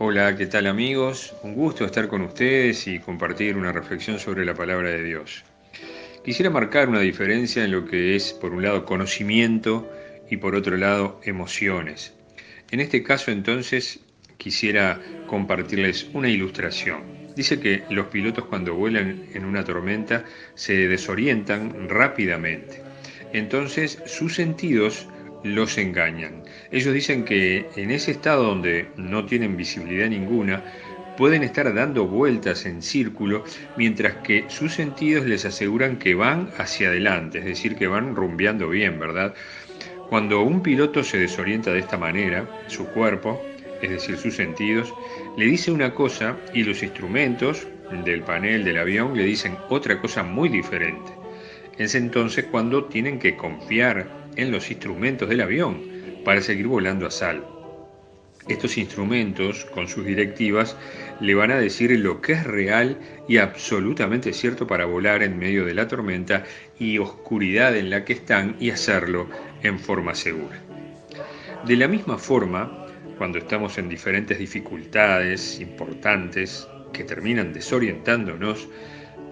Hola, ¿qué tal amigos? Un gusto estar con ustedes y compartir una reflexión sobre la palabra de Dios. Quisiera marcar una diferencia en lo que es, por un lado, conocimiento y por otro lado, emociones. En este caso, entonces, quisiera compartirles una ilustración. Dice que los pilotos cuando vuelan en una tormenta se desorientan rápidamente. Entonces, sus sentidos los engañan. Ellos dicen que en ese estado donde no tienen visibilidad ninguna, pueden estar dando vueltas en círculo, mientras que sus sentidos les aseguran que van hacia adelante, es decir, que van rumbeando bien, ¿verdad? Cuando un piloto se desorienta de esta manera, su cuerpo, es decir, sus sentidos, le dice una cosa y los instrumentos del panel del avión le dicen otra cosa muy diferente. Es entonces cuando tienen que confiar en los instrumentos del avión para seguir volando a salvo. Estos instrumentos, con sus directivas, le van a decir lo que es real y absolutamente cierto para volar en medio de la tormenta y oscuridad en la que están y hacerlo en forma segura. De la misma forma, cuando estamos en diferentes dificultades importantes que terminan desorientándonos,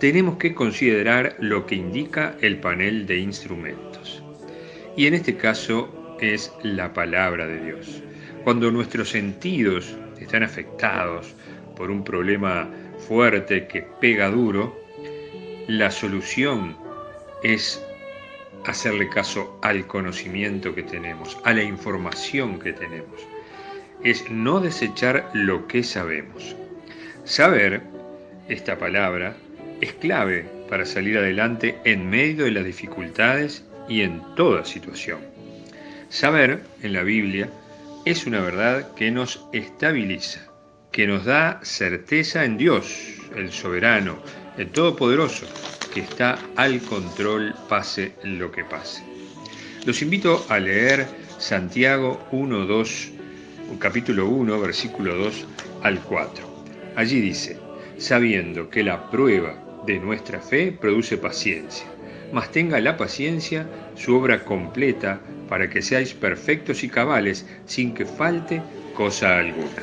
tenemos que considerar lo que indica el panel de instrumentos. Y en este caso es la palabra de Dios. Cuando nuestros sentidos están afectados por un problema fuerte que pega duro, la solución es hacerle caso al conocimiento que tenemos, a la información que tenemos. Es no desechar lo que sabemos. Saber, esta palabra, es clave para salir adelante en medio de las dificultades y en toda situación. Saber, en la Biblia, es una verdad que nos estabiliza, que nos da certeza en Dios, el soberano, el todopoderoso, que está al control pase lo que pase. Los invito a leer Santiago 1:2, capítulo 1, versículo 2 al 4. Allí dice, sabiendo que la prueba de nuestra fe produce paciencia, mas tenga la paciencia su obra completa para que seáis perfectos y cabales sin que falte cosa alguna.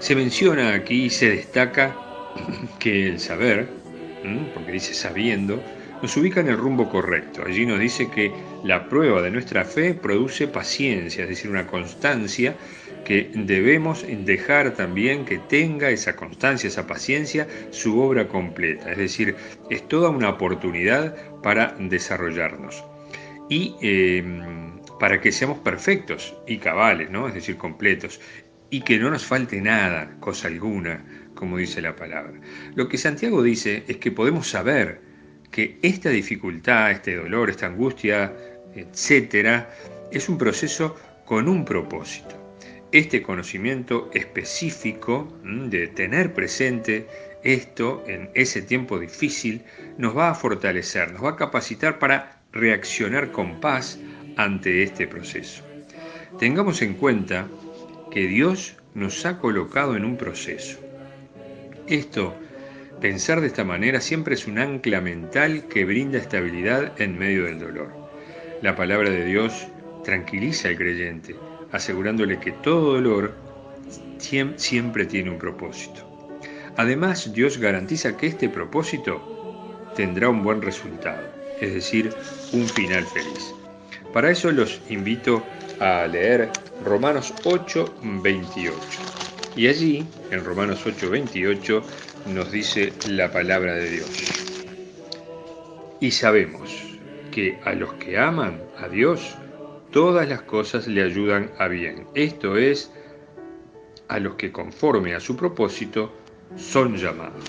Se menciona aquí y se destaca que el saber, porque dice sabiendo, nos ubica en el rumbo correcto. Allí nos dice que la prueba de nuestra fe produce paciencia, es decir, una constancia que debemos dejar también que tenga esa constancia, esa paciencia, su obra completa. Es decir, es toda una oportunidad para desarrollarnos y para que seamos perfectos y cabales, ¿no? Es decir, completos, y que no nos falte nada, cosa alguna, como dice la palabra. Lo que Santiago dice es que podemos saber que esta dificultad, este dolor, esta angustia, etcétera, es un proceso con un propósito. Este conocimiento específico de tener presente esto en ese tiempo difícil nos va a fortalecer, nos va a capacitar para reaccionar con paz ante este proceso. Tengamos en cuenta que Dios nos ha colocado en un proceso. Esto, pensar de esta manera siempre es un ancla mental que brinda estabilidad en medio del dolor. La palabra de Dios tranquiliza al creyente, asegurándole que todo dolor siempre tiene un propósito. Además, Dios garantiza que este propósito tendrá un buen resultado, es decir, un final feliz. Para eso los invito a leer Romanos 8:28. Y allí, en Romanos 8:28, nos dice la palabra de Dios. Y sabemos que a los que aman a Dios, todas las cosas le ayudan a bien. Esto es, a los que conforme a su propósito son llamados.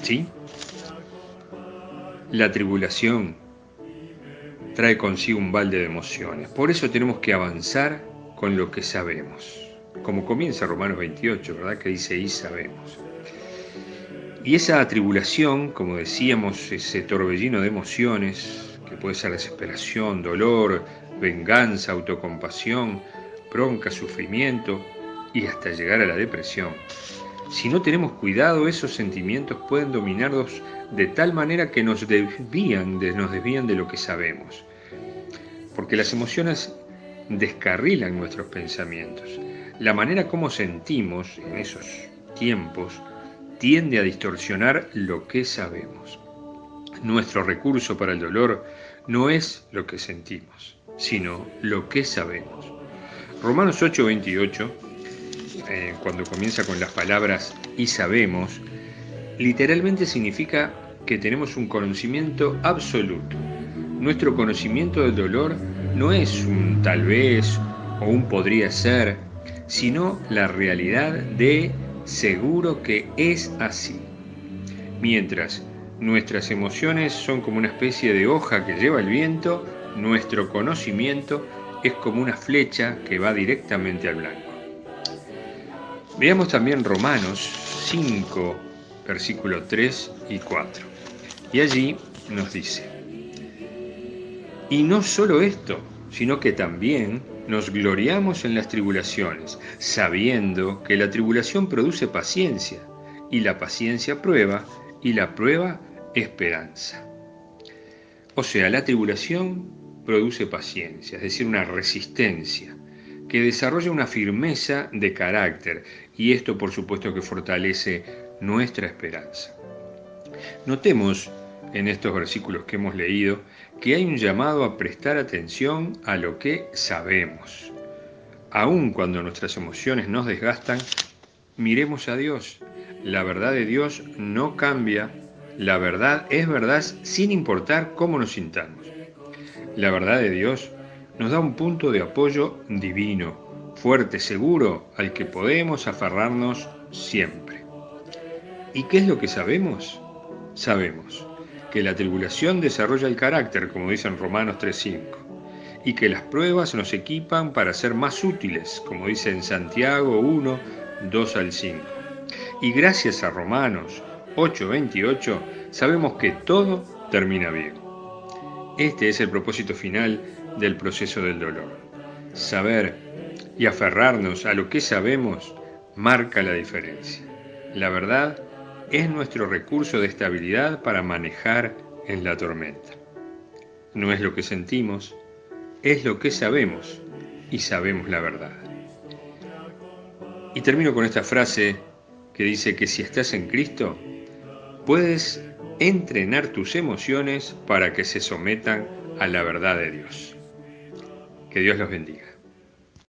¿Sí? La tribulación trae consigo un balde de emociones. Por eso tenemos que avanzar con lo que sabemos. Como comienza Romanos 28, ¿verdad? Que dice, y sabemos. Y esa tribulación, como decíamos, ese torbellino de emociones, que puede ser desesperación, dolor, venganza, autocompasión, bronca, sufrimiento y hasta llegar a la depresión. Si no tenemos cuidado, esos sentimientos pueden dominarnos de tal manera que nos desvían de lo que sabemos. Porque las emociones descarrilan nuestros pensamientos. La manera como sentimos en esos tiempos tiende a distorsionar lo que sabemos. Nuestro recurso para el dolor no es lo que sentimos, sino lo que sabemos. Romanos 8:28, cuando comienza con las palabras "y sabemos", literalmente significa que tenemos un conocimiento absoluto. Nuestro conocimiento del dolor no es un tal vez o un podría ser, sino la realidad de seguro que es así. Mientras nuestras emociones son como una especie de hoja que lleva el viento, nuestro conocimiento es como una flecha que va directamente al blanco. Veamos también Romanos 5, versículos 3 y 4. Y allí nos dice: y no solo esto, sino que también nos gloriamos en las tribulaciones, sabiendo que la tribulación produce paciencia, y la paciencia prueba, y la prueba esperanza. O sea, la tribulación produce paciencia, es decir, una resistencia, que desarrolla una firmeza de carácter, y esto por supuesto que fortalece nuestra esperanza. Notemos en estos versículos que hemos leído que hay un llamado a prestar atención a lo que sabemos. Aun cuando nuestras emociones nos desgastan, miremos a Dios. La verdad de Dios no cambia. La verdad es verdad sin importar cómo nos sintamos. La verdad de Dios nos da un punto de apoyo divino, fuerte, seguro, al que podemos aferrarnos siempre. ¿Y qué es lo que sabemos? Sabemos que la tribulación desarrolla el carácter, como dice en Romanos 3:5, y que las pruebas nos equipan para ser más útiles, como dice en Santiago 1, 2 al 5. Y gracias a Romanos 8:28 sabemos que todo termina bien. Este es el propósito final del proceso del dolor. Saber y aferrarnos a lo que sabemos marca la diferencia. La verdad es nuestro recurso de estabilidad para manejar en la tormenta. No es lo que sentimos, es lo que sabemos, y sabemos la verdad. Y termino con esta frase que dice que si estás en Cristo, puedes entrenar tus emociones para que se sometan a la verdad de Dios. Que Dios los bendiga.